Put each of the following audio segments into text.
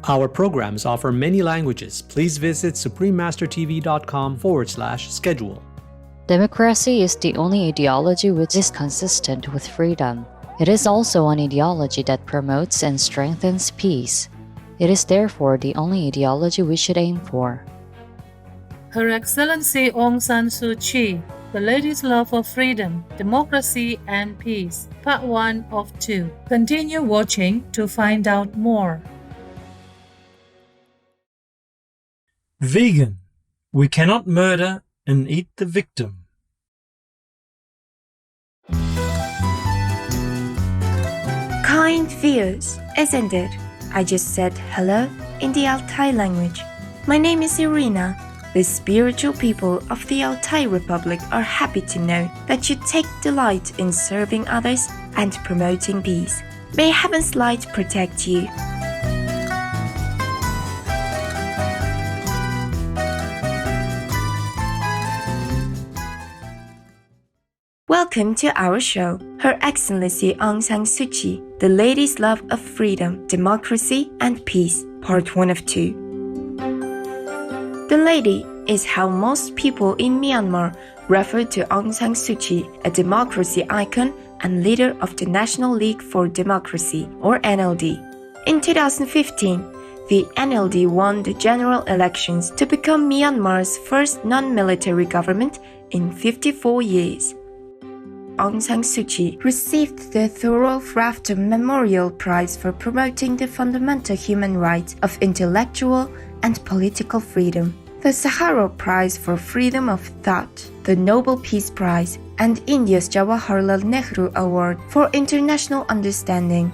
Our programs offer many languages. Please visit suprememastertv.com/schedule. Democracy is the only ideology which is consistent with freedom. It is also an ideology that promotes and strengthens peace. It is therefore the only ideology we should aim for. Her Excellency Aung San Suu Kyi, The Lady's Love for Freedom, Democracy and Peace, Part 1 of 2. Continue watching to find out more. Vegan. We cannot murder and eat the victim. Kind viewers, isn't it? I just said hello in the Altai language. My name is Irina. The spiritual people of the Altai Republic are happy to know that you take delight in serving others and promoting peace. May Heaven's light protect you. Welcome to our show, Her Excellency Aung San Suu Kyi, The Lady's Love of Freedom, Democracy and Peace, Part 1 of 2. The lady is how most people in Myanmar refer to Aung San Suu Kyi, a democracy icon and leader of the National League for Democracy, or NLD. In 2015, the NLD won the general elections to become Myanmar's first non-military government in 54 years. Aung San Suu Kyi received the Thorough Rafter Memorial Prize for promoting the fundamental human rights of intellectual and political freedom, the Sakharov Prize for Freedom of Thought, the Nobel Peace Prize, and India's Jawaharlal Nehru Award for International Understanding.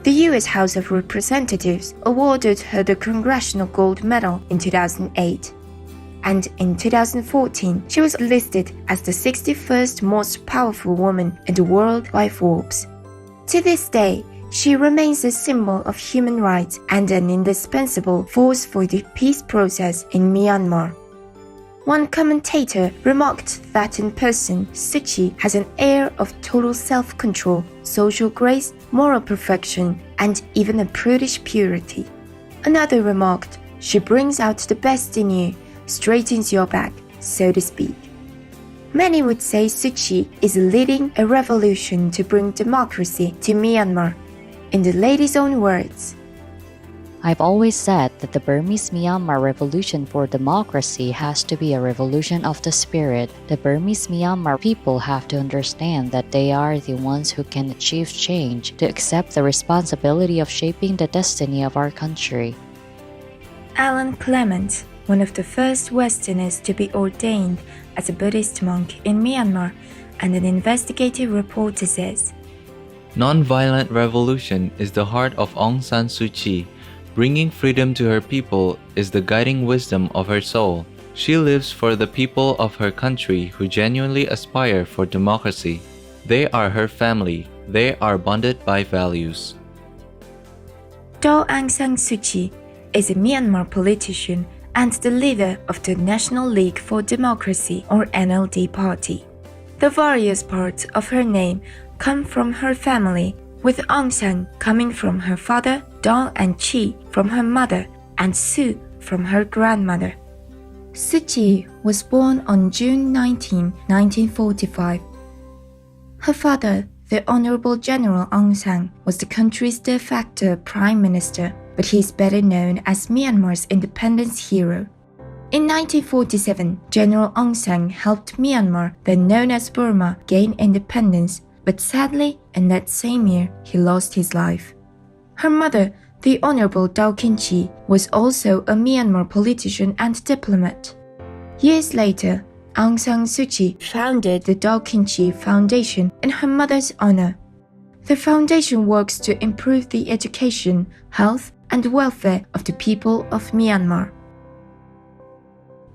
The U.S. House of Representatives awarded her the Congressional Gold Medal in 2008. And in 2014, she was listed as the 61st most powerful woman in the world by Forbes. To this day, she remains a symbol of human rights and an indispensable force for the peace process in Myanmar. One commentator remarked that in person, Suu Kyi has an air of total self-control, social grace, moral perfection, and even a prudish purity. Another remarked, "She brings out the best in you, straightens your back, so to speak." Many would say Suu Kyi is leading a revolution to bring democracy to Myanmar. In the lady's own words, I've always said that the Burmese Myanmar Revolution for Democracy has to be a revolution of the spirit. The Burmese Myanmar people have to understand that they are the ones who can achieve change, to accept the responsibility of shaping the destiny of our country. Alan Clement, one of the first Westerners to be ordained as a Buddhist monk in Myanmar and an investigative reporter, says, Non-violent revolution is the heart of Aung San Suu Kyi. Bringing freedom to her people is the guiding wisdom of her soul. She lives for the people of her country who genuinely aspire for democracy. They are her family. They are bonded by values. Daw Aung San Suu Kyi is a Myanmar politician and the leader of the National League for Democracy, or NLD party. The various parts of her name come from her family, with Aung San coming from her father, Daw and Kyi from her mother, and Suu from her grandmother. Suu Kyi was born on June 19, 1945. Her father, the Honorable General Aung San, was the country's de facto prime minister, but he is better known as Myanmar's independence hero. In 1947, General Aung San helped Myanmar, then known as Burma, gain independence, but sadly, in that same year, he lost his life. Her mother, the Honorable Daw Kyi, was also a Myanmar politician and diplomat. Years later, Aung San Suu Kyi founded the Daw Kyi Foundation in her mother's honor. The foundation works to improve the education, health, and welfare of the people of Myanmar.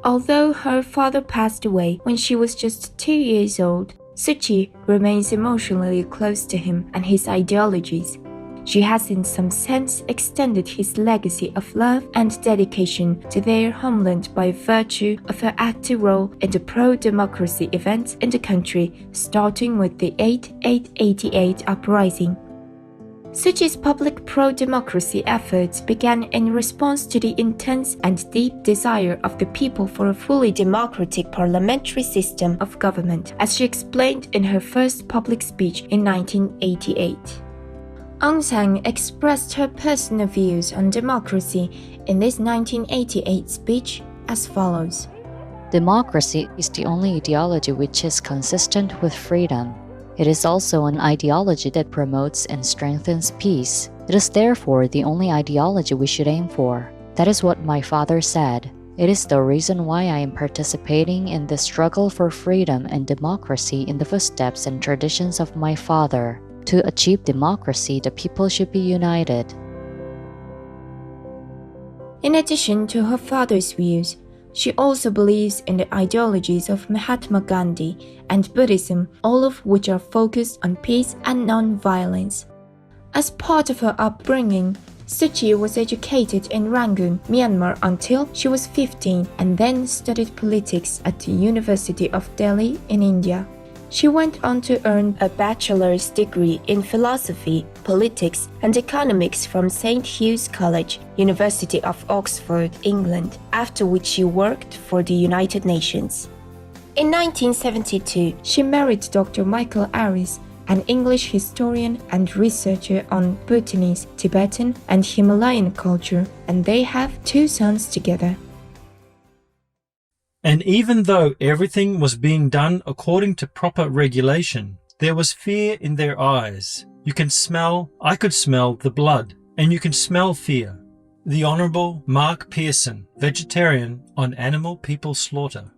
Although her father passed away when she was just 2 years old, Suu Kyi remains emotionally close to him and his ideologies. She has in some sense extended his legacy of love and dedication to their homeland by virtue of her active role in the pro-democracy events in the country, starting with the 8/8/88 Uprising. Suu Kyi's public pro-democracy efforts began in response to the intense and deep desire of the people for a fully democratic parliamentary system of government, as she explained in her first public speech in 1988. Aung San expressed her personal views on democracy in this 1988 speech as follows. Democracy is the only ideology which is consistent with freedom. It is also an ideology that promotes and strengthens peace. It is therefore the only ideology we should aim for. That is what my father said. It is the reason why I am participating in the struggle for freedom and democracy in the footsteps and traditions of my father. To achieve democracy, the people should be united. In addition to her father's views, she also believes in the ideologies of Mahatma Gandhi and Buddhism, all of which are focused on peace and non-violence. As part of her upbringing, Suu Kyi was educated in Rangoon, Myanmar until she was 15 and then studied politics at the University of Delhi in India. She went on to earn a bachelor's degree in philosophy, politics, and economics from St. Hugh's College, University of Oxford, England, after which she worked for the United Nations. In 1972, she married Dr. Michael Aris, an English historian and researcher on Bhutanese, Tibetan, and Himalayan culture, and they have 2 sons together. And even though everything was being done according to proper regulation, there was fear in their eyes. I could smell the blood, and you can smell fear. The Honourable Mark Pearson, vegetarian, on animal people slaughter.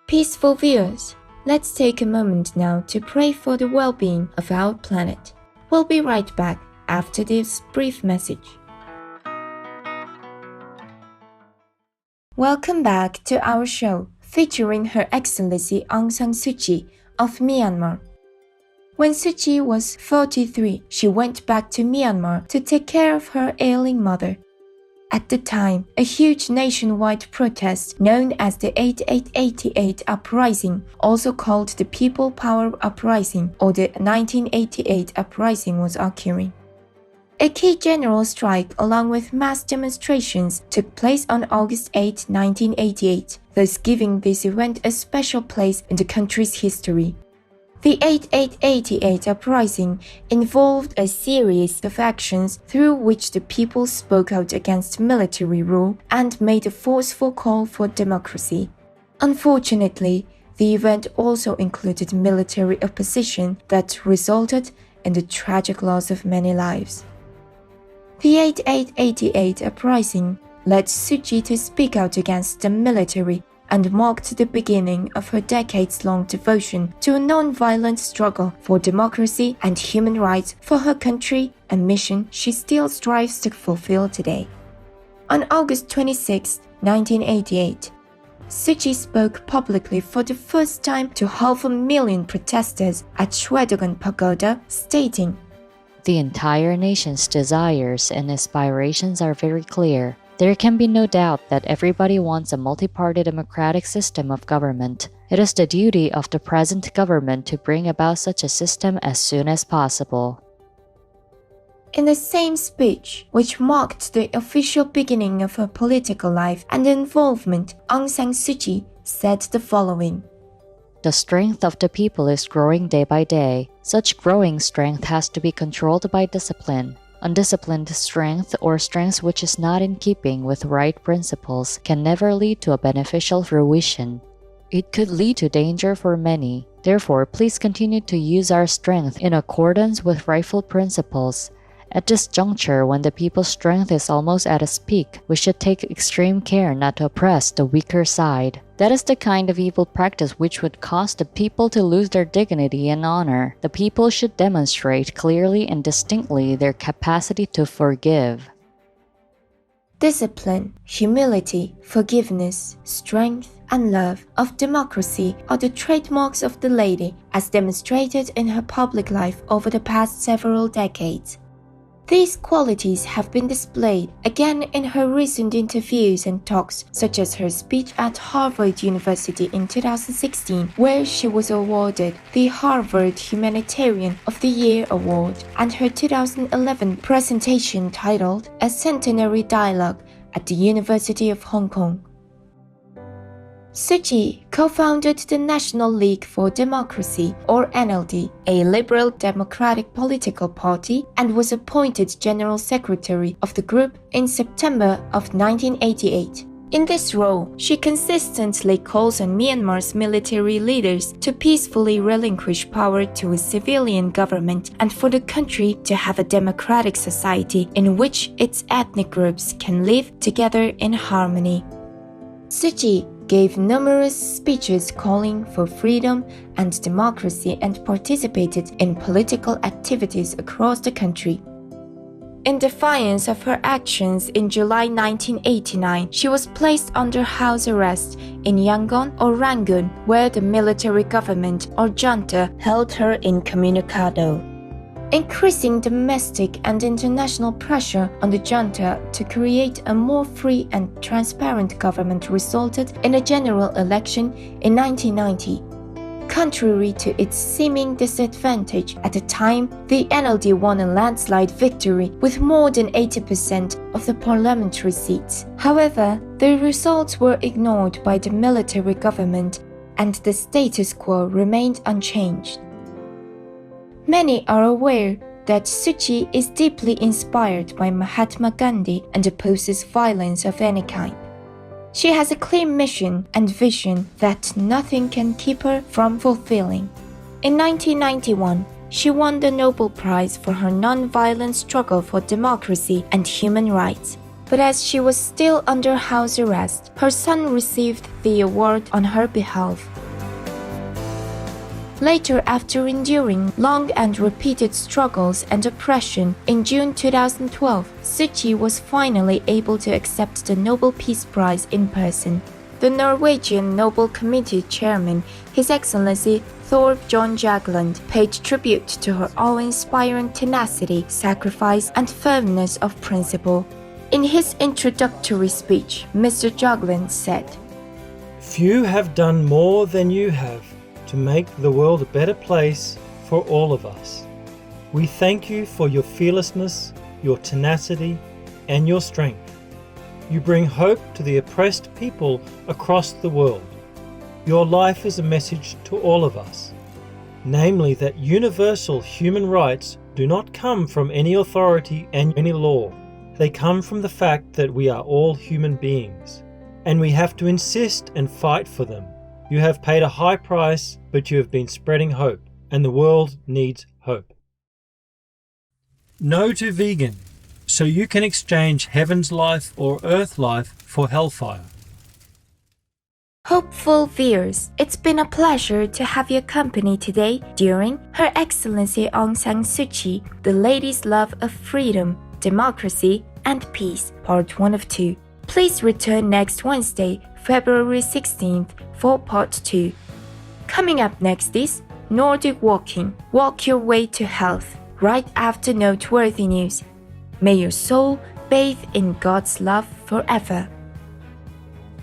Peaceful viewers, let's take a moment now to pray for the well-being of our planet. We'll be right back after this brief message. Welcome back to our show, featuring Her Excellency Aung San Suu Kyi of Myanmar. When Suu Kyi was 43, she went back to Myanmar to take care of her ailing mother. At the time, a huge nationwide protest known as the 8888 Uprising, also called the People Power Uprising or the 1988 Uprising, was occurring. A key general strike along with mass demonstrations took place on August 8, 1988, thus giving this event a special place in the country's history. The 8888 Uprising involved a series of actions through which the people spoke out against military rule and made a forceful call for democracy. Unfortunately, the event also included military opposition that resulted in the tragic loss of many lives. The 8888 Uprising led Suu Kyi to speak out against the military and marked the beginning of her decades-long devotion to a non-violent struggle for democracy and human rights for her country, a mission she still strives to fulfill today. On August 26, 1988, Suu Kyi spoke publicly for the first time to 500,000 protesters at Shwedagon Pagoda, stating, The entire nation's desires and aspirations are very clear. There can be no doubt that everybody wants a multi-party democratic system of government. It is the duty of the present government to bring about such a system as soon as possible. In the same speech, which marked the official beginning of her political life and involvement, Aung San Suu Kyi said the following. The strength of the people is growing day by day. Such growing strength has to be controlled by discipline. Undisciplined strength or strength which is not in keeping with right principles can never lead to a beneficial fruition. It could lead to danger for many. Therefore, please continue to use our strength in accordance with rightful principles. At this juncture, when the people's strength is almost at its peak, we should take extreme care not to oppress the weaker side. That is the kind of evil practice which would cause the people to lose their dignity and honor. The people should demonstrate clearly and distinctly their capacity to forgive. Discipline, humility, forgiveness, strength, and love of democracy are the trademarks of the lady as demonstrated in her public life over the past several decades. These qualities have been displayed again in her recent interviews and talks, such as her speech at Harvard University in 2016, where she was awarded the Harvard Humanitarian of the Year Award, and her 2011 presentation titled A Centenary Dialogue at the University of Hong Kong. Suu Kyi co-founded the National League for Democracy, or NLD, a liberal democratic political party, and was appointed General Secretary of the group in September of 1988. In this role, she consistently calls on Myanmar's military leaders to peacefully relinquish power to a civilian government and for the country to have a democratic society in which its ethnic groups can live together in harmony. Suu Kyi gave numerous speeches calling for freedom and democracy and participated in political activities across the country. In defiance of her actions in July 1989, she was placed under house arrest in Yangon or Rangoon, where the military government or junta held her incommunicado. Increasing domestic and international pressure on the junta to create a more free and transparent government resulted in a general election in 1990. Contrary to its seeming disadvantage at the time, the NLD won a landslide victory with more than 80% of the parliamentary seats. However, the results were ignored by the military government and the status quo remained unchanged. Many are aware that Suu Kyi is deeply inspired by Mahatma Gandhi and opposes violence of any kind. She has a clear mission and vision that nothing can keep her from fulfilling. In 1991, she won the Nobel Prize for her non-violent struggle for democracy and human rights. But as she was still under house arrest, her son received the award on her behalf. Later, after enduring long and repeated struggles and oppression, in June 2012, Suu Kyi was finally able to accept the Nobel Peace Prize in person. The Norwegian Nobel Committee chairman, His Excellency Thorbjørn Jagland, paid tribute to her awe-inspiring tenacity, sacrifice, and firmness of principle. In his introductory speech, Mr. Jagland said, Few have done more than you have to make the world a better place for all of us. We thank you for your fearlessness, your tenacity, and your strength. You bring hope to the oppressed people across the world. Your life is a message to all of us, namely that universal human rights do not come from any authority and any law. They come from the fact that we are all human beings, and we have to insist and fight for them. You have paid a high price, but you have been spreading hope, and the world needs hope. No to vegan, so you can exchange heaven's life or earth life for hellfire. Hopeful viewers, it's been a pleasure to have your company today during Her Excellency Aung San Suu Kyi, The Lady's Love of Freedom, Democracy and Peace, Part 1 of 2. Please return next Wednesday, February 16th for Part 2. Coming up next is Nordic Walking, Walk Your Way to Health, right after noteworthy news. May your soul bathe in God's love forever.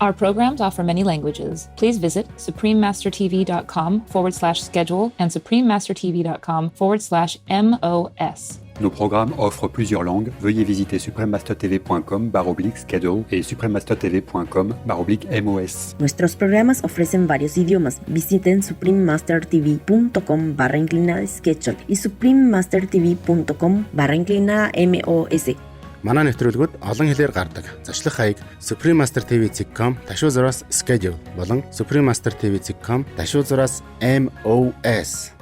Our programs offer many languages. Please visit suprememastertv.com/schedule and suprememastertv.com/MOS. Nos programmes offrent plusieurs langues. Veuillez visiter suprememastertv.com/schedule et suprememastertv.com/MOS. Nuestros programas ofrecen varios idiomas. Visiten suprememastertv.com/schedule y suprememastertv.com/MOS. Манай нэвтрүүлгүүд олон хэлээр гардаг. Зашлах хаяг suprememastertv.com/schedule болон suprememastertv.com/MOS